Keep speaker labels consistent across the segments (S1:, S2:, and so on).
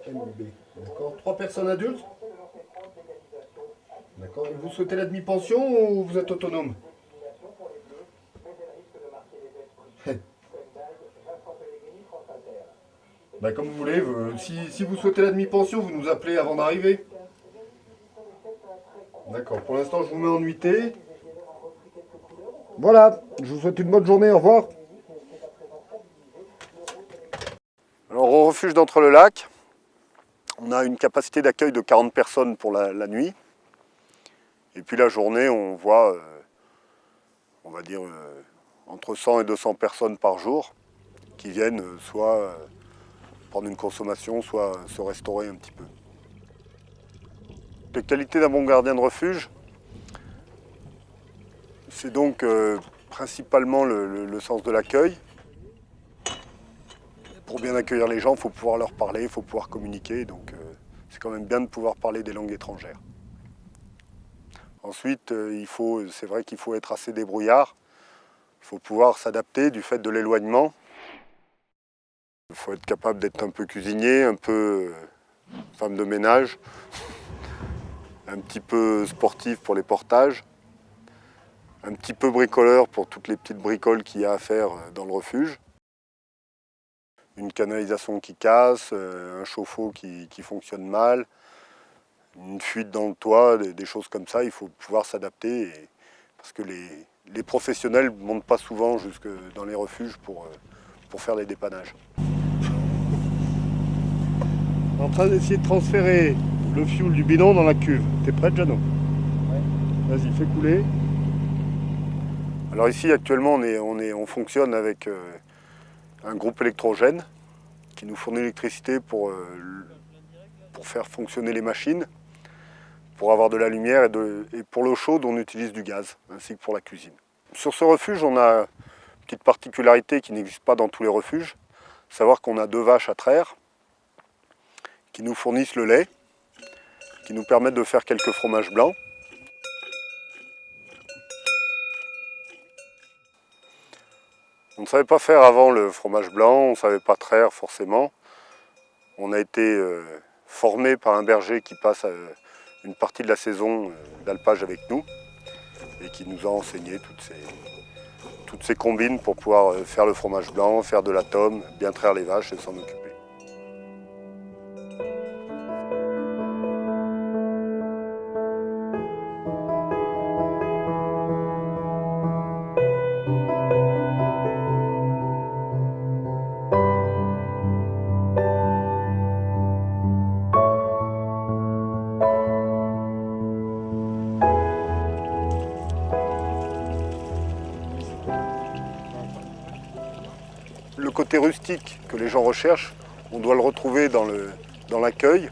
S1: MB. D'accord. 3 personnes adultes. D'accord. Et vous souhaitez la demi-pension ou vous êtes autonome? Bah, comme vous voulez. Si vous souhaitez la demi-pension, vous nous appelez avant d'arriver. D'accord. Pour l'instant, je vous mets en nuitée. Voilà. Je vous souhaite une bonne journée. Au revoir. Alors, au refuge d'Entre-le-Lac, on a une capacité d'accueil de 40 personnes pour la nuit. Et puis la journée, on voit, on va dire, entre 100 et 200 personnes par jour qui viennent soit prendre une consommation, soit se restaurer un petit peu. Les qualités d'un bon gardien de refuge, c'est donc principalement le sens de l'accueil. Pour bien accueillir les gens, il faut pouvoir leur parler, il faut pouvoir communiquer, donc c'est quand même bien de pouvoir parler des langues étrangères. Ensuite, c'est vrai qu'il faut être assez débrouillard, il faut pouvoir s'adapter du fait de l'éloignement. Il faut être capable d'être un peu cuisinier, un peu femme de ménage, un petit peu sportif pour les portages, un petit peu bricoleur pour toutes les petites bricoles qu'il y a à faire dans le refuge. Une canalisation qui casse, un chauffe-eau qui fonctionne mal, une fuite dans le toit, des choses comme ça, il faut pouvoir s'adapter. Parce que les professionnels ne montent pas souvent jusque dans les refuges pour faire les dépannages. En train d'essayer de transférer le fioul du bidon dans la cuve. T'es prête, Jeannot? Ouais. Vas-y, fais couler. Alors ici, actuellement, on fonctionne avec un groupe électrogène qui nous fournit l'électricité pour faire fonctionner les machines, pour avoir de la lumière et pour l'eau chaude, on utilise du gaz, ainsi que pour la cuisine. Sur ce refuge, on a une petite particularité qui n'existe pas dans tous les refuges, savoir qu'on a 2 vaches à traire qui nous fournissent le lait, qui nous permettent de faire quelques fromages blancs. On ne savait pas faire avant le fromage blanc, on ne savait pas traire forcément. On a été formé par un berger qui passe une partie de la saison d'alpage avec nous et qui nous a enseigné toutes ces combines pour pouvoir faire le fromage blanc, faire de la tome, bien traire les vaches et s'en occuper. Le côté rustique que les gens recherchent, on doit le retrouver dans l'accueil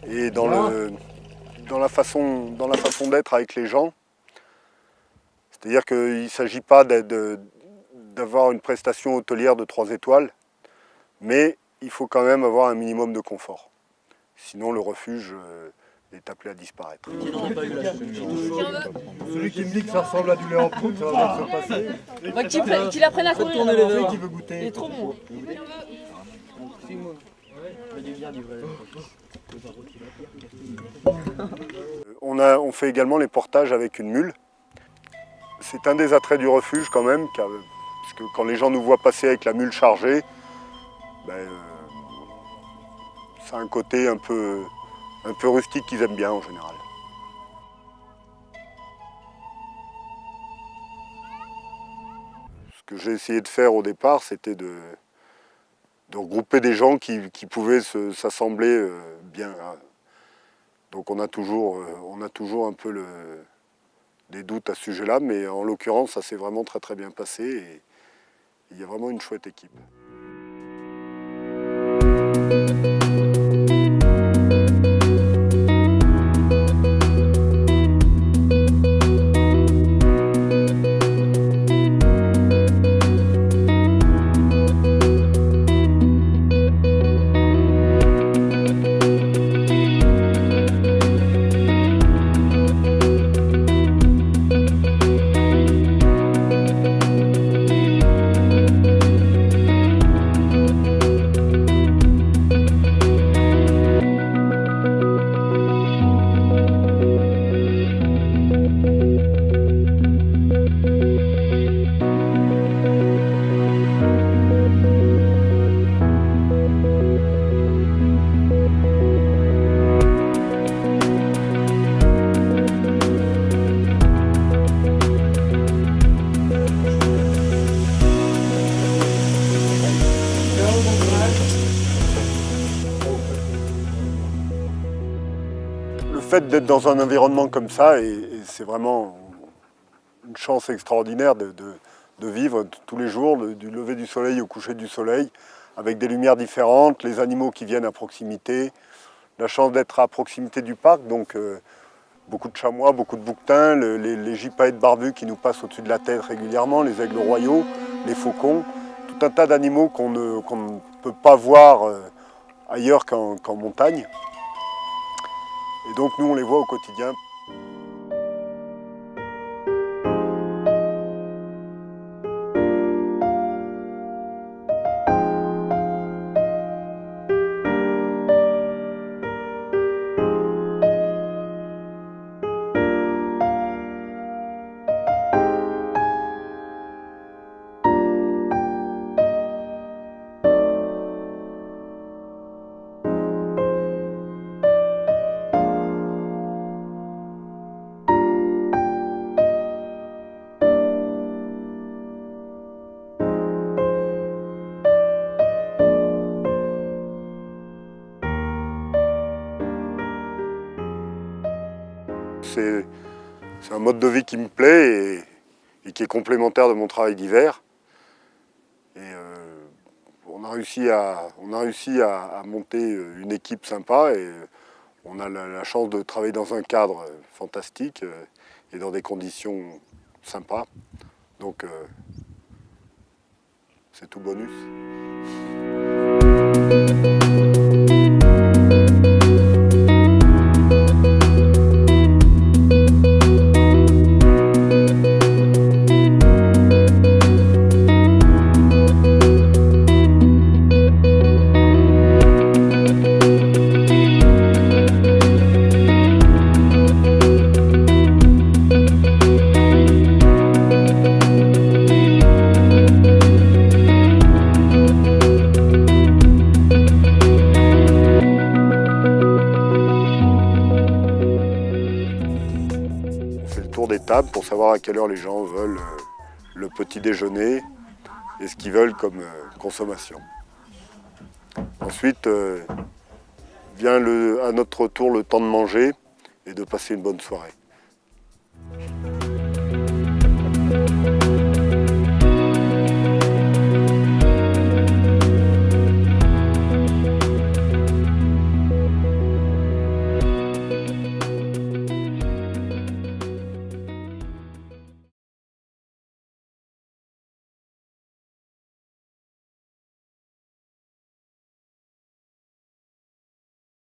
S1: et dans la façon d'être avec les gens. C'est-à-dire qu'il ne s'agit pas d'avoir une prestation hôtelière de 3 étoiles, mais il faut quand même avoir un minimum de confort. Sinon le refuge est appelé à disparaître. Celui qui me dit que ça ressemble à du lait en poudre, ça va bien se passer.
S2: Qu'il apprenne à courir.
S1: Celui qui veut goûter.
S2: Il est trop bon.
S1: On fait également les portages avec une mule. C'est un des attraits du refuge quand même, parce que quand les gens nous voient passer avec la mule chargée, ça a un côté un peu rustique qu'ils aiment bien en général. Ce que j'ai essayé de faire au départ, c'était de regrouper des gens qui pouvaient s'assembler bien. Donc on a toujours un peu des doutes à ce sujet-là, mais en l'occurrence, ça s'est vraiment très très bien passé et il y a vraiment une chouette équipe. Le fait d'être dans un environnement comme ça, et c'est vraiment une chance extraordinaire de vivre tous les jours, du lever du soleil au coucher du soleil, avec des lumières différentes, les animaux qui viennent à proximité, la chance d'être à proximité du parc, donc beaucoup de chamois, beaucoup de bouquetins, les gypaètes barbus qui nous passent au-dessus de la tête régulièrement, les aigles royaux, les faucons, tout un tas d'animaux qu'on ne peut pas voir ailleurs qu'en montagne. Et donc nous on les voit au quotidien. C'est un mode de vie qui me plaît et qui est complémentaire de mon travail d'hiver. Et on a réussi à monter une équipe sympa et on a la chance de travailler dans un cadre fantastique et dans des conditions sympas. Donc c'est tout bonus. Des tables pour savoir à quelle heure les gens veulent le petit déjeuner et ce qu'ils veulent comme consommation. Ensuite vient à notre tour le temps de manger et de passer une bonne soirée.